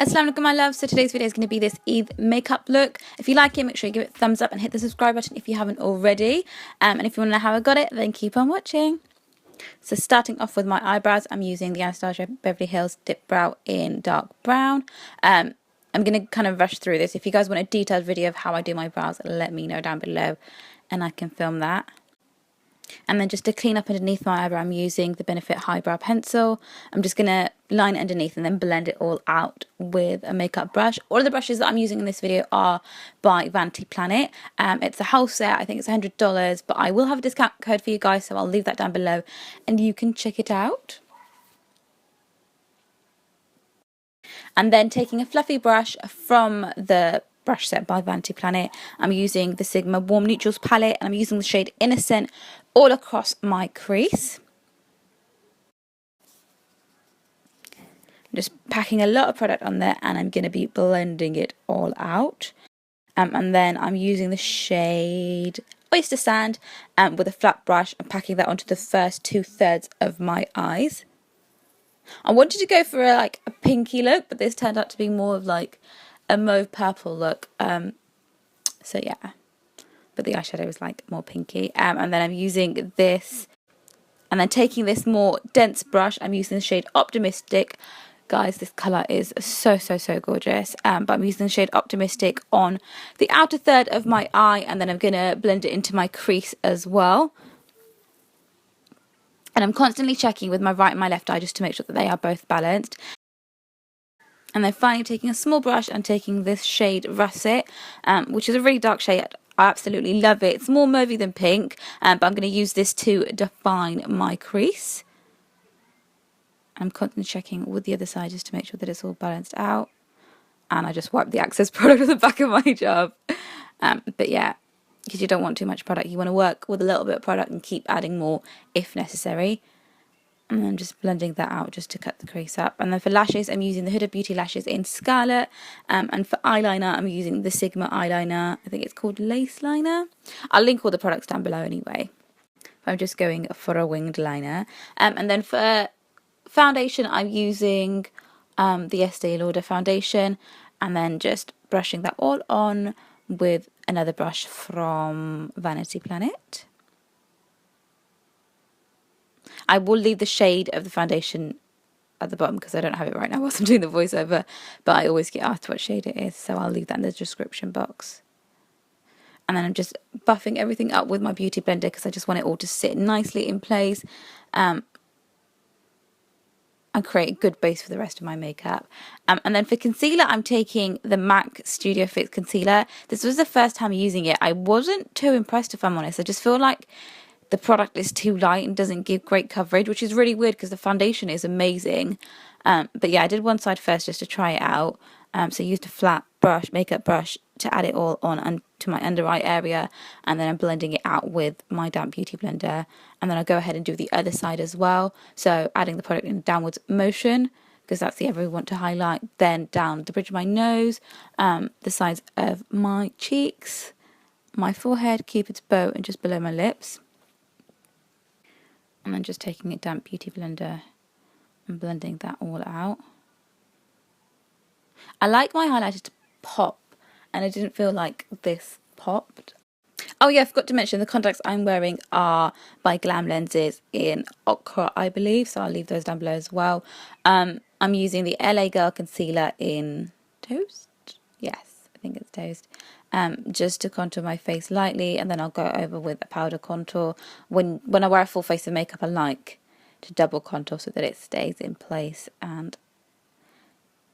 Assalamu alaikum my love. So today's video is going to be this Eid makeup look. If you like it, make sure you give it a thumbs up and hit the subscribe button if you haven't already. And if you want to know how I got it, then keep on watching. So starting off with my eyebrows, I'm using the Anastasia Beverly Hills Dip Brow in dark brown. I'm going to kind of rush through this. If you guys want a detailed video of how I do my brows, let me know down below and I can film that. And then just to clean up underneath my eyebrow, I'm using the Benefit Highbrow Pencil. I'm just going to line it underneath and then blend it all out with a makeup brush. All of the brushes that I'm using in this video are by Vanity Planet. It's a whole set, I think it's $100, but I will have a discount code for you guys, so I'll leave that down below and you can check it out. And then taking a fluffy brush from the brush set by Vanity Planet, I'm using the Sigma Warm Neutrals palette and I'm using the shade Innocent all across my crease. I'm just packing a lot of product on there and I'm going to be blending it all out. And then I'm using the shade Oyster Sand with a flat brush and packing that onto the first 2/3 of my eyes. I wanted to go for a pinky look, but this turned out to be more of like a mauve purple look. So yeah, but the eyeshadow was like more pinky. And then I'm using this, and then taking this more dense brush, I'm using the shade Optimistic. Guys, this colour is so gorgeous. But I'm using the shade Optimistic on the outer third of my eye, and then I'm gonna blend it into my crease as well. And I'm constantly checking with my right and my left eye just to make sure that they are both balanced. And then finally taking a small brush and taking this shade Russet, which is a really dark shade. I absolutely love it. It's more mauvey than pink, but I'm going to use this to define my crease. I'm constantly checking with the other side just to make sure that it's all balanced out. And I just wiped the excess product on the back of my job. But yeah, because you don't want too much product. You want to work with a little bit of product and keep adding more if necessary. And then just blending that out just to cut the crease up. And then for lashes, I'm using the Huda Beauty lashes in Scarlet. And for eyeliner, I'm using the Sigma eyeliner. I think it's called Lace Liner. I'll link all the products down below anyway. I'm just going for a winged liner. And then for foundation, I'm using the Estee Lauder foundation. And then just brushing that all on with another brush from Vanity Planet. I will leave the shade of the foundation at the bottom because I don't have it right now whilst I'm doing the voiceover, but I always get asked what shade it is, so I'll leave that in the description box. And then I'm just buffing everything up with my beauty blender because I just want it all to sit nicely in place and create a good base for the rest of my makeup. And then for concealer, I'm taking the MAC Studio Fix Concealer. This was the first time using it. I wasn't too impressed, if I'm honest. I just feel like the product is too light and doesn't give great coverage, which is really weird because the foundation is amazing. But yeah, I did one side first just to try it out. So I used a flat brush, makeup brush, to add it all on to my under eye area, and then I'm blending it out with my damp beauty blender. And then I'll go ahead and do the other side as well. So adding the product in downwards motion, because that's the area we want to highlight. Then down the bridge of my nose, the sides of my cheeks, my forehead, Cupid's bow, and just below my lips. And then just taking a damp beauty blender and blending that all out. I like my highlighter to pop, and I didn't feel like this popped. Oh yeah, I forgot to mention the contacts I'm wearing are by Glam Lenses in Ochre, I believe, so I'll leave those down below as well. I'm using the LA Girl Concealer in Toast? Yes, I think it's Toast. Just to contour my face lightly, and then I'll go over with a powder contour. When I wear a full face of makeup, I like to double contour so that it stays in place and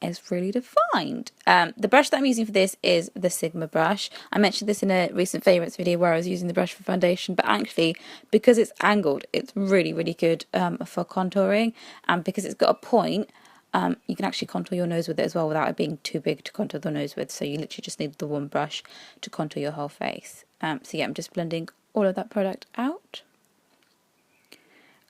is really defined. The brush that I'm using for this is the Sigma brush. I mentioned this in a recent favourites video where I was using the brush for foundation, but actually because it's angled, it's really good for contouring, and because it's got a point, you can actually contour your nose with it as well without it being too big to contour the nose with. So you literally just need the one brush to contour your whole face. So yeah, I'm just blending all of that product out.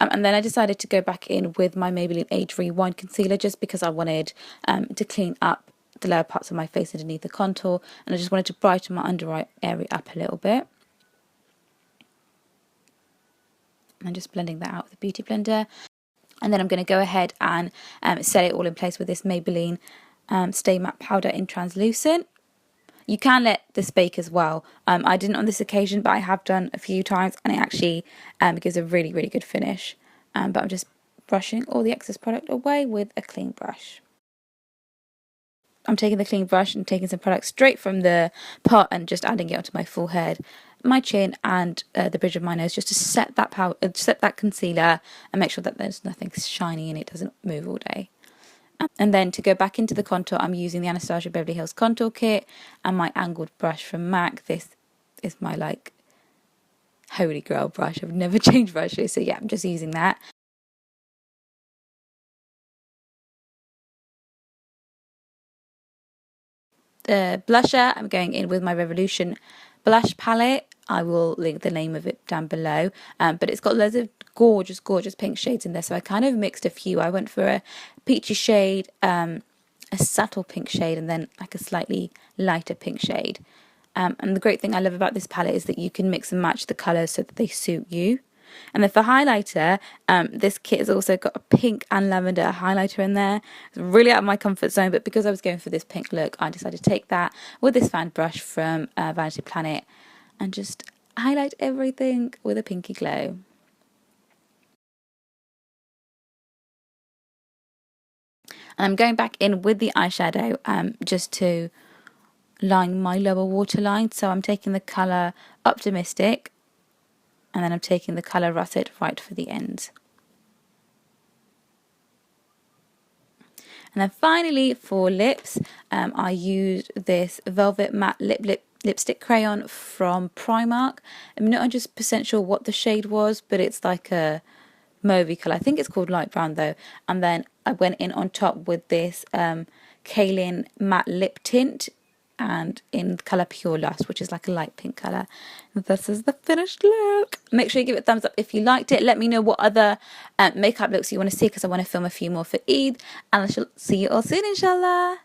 And then I decided to go back in with my Maybelline Age Rewind Concealer just because I wanted to clean up the lower parts of my face underneath the contour. And I just wanted to brighten my under eye area up a little bit. And just blending that out with a beauty blender. And then I'm going to go ahead and set it all in place with this Maybelline Stay Matte Powder in Translucent. You can let this bake as well. I didn't on this occasion, but I have done a few times, and it actually gives a really, really good finish. But I'm just brushing all the excess product away with a clean brush. I'm taking the clean brush and taking some product straight from the pot and just adding it onto my forehead, my chin, and the bridge of my nose, just to set that concealer and make sure that there's nothing shiny and it doesn't move all day. And then to go back into the contour, I'm using the Anastasia Beverly Hills Contour Kit and my angled brush from MAC. This is my holy grail brush. I've never changed brushes, so yeah, I'm just using that. The blusher, I'm going in with my Revolution blush palette. I will link the name of it down below, but it's got loads of gorgeous pink shades in there, so I kind of mixed a few. I went for a peachy shade, a subtle pink shade, and then like a slightly lighter pink shade. And the great thing I love about this palette is that you can mix and match the colours so that they suit you. And then for highlighter, this kit has also got a pink and lavender highlighter in there. It's really out of my comfort zone, but because I was going for this pink look, I decided to take that with this fan brush from Vanity Planet and just highlight everything with a pinky glow. And I'm going back in with the eyeshadow just to line my lower waterline. So I'm taking the colour Optimistic, and then I'm taking the colour Russet right for the ends. And then finally for lips, I used this Velvet Matte Lipstick Crayon from Primark. I'm not 100% sure what the shade was, but it's like a mauvey colour. I think it's called Light Brown though. And then I went in on top with this Kaolin Matte Lip Tint, and in colour Pure Lust, which is like a light pink colour. This is the finished look. Make sure you give it a thumbs up if you liked it. Let me know what other makeup looks you want to see, because I want to film a few more for Eid, and I shall see you all soon, inshallah.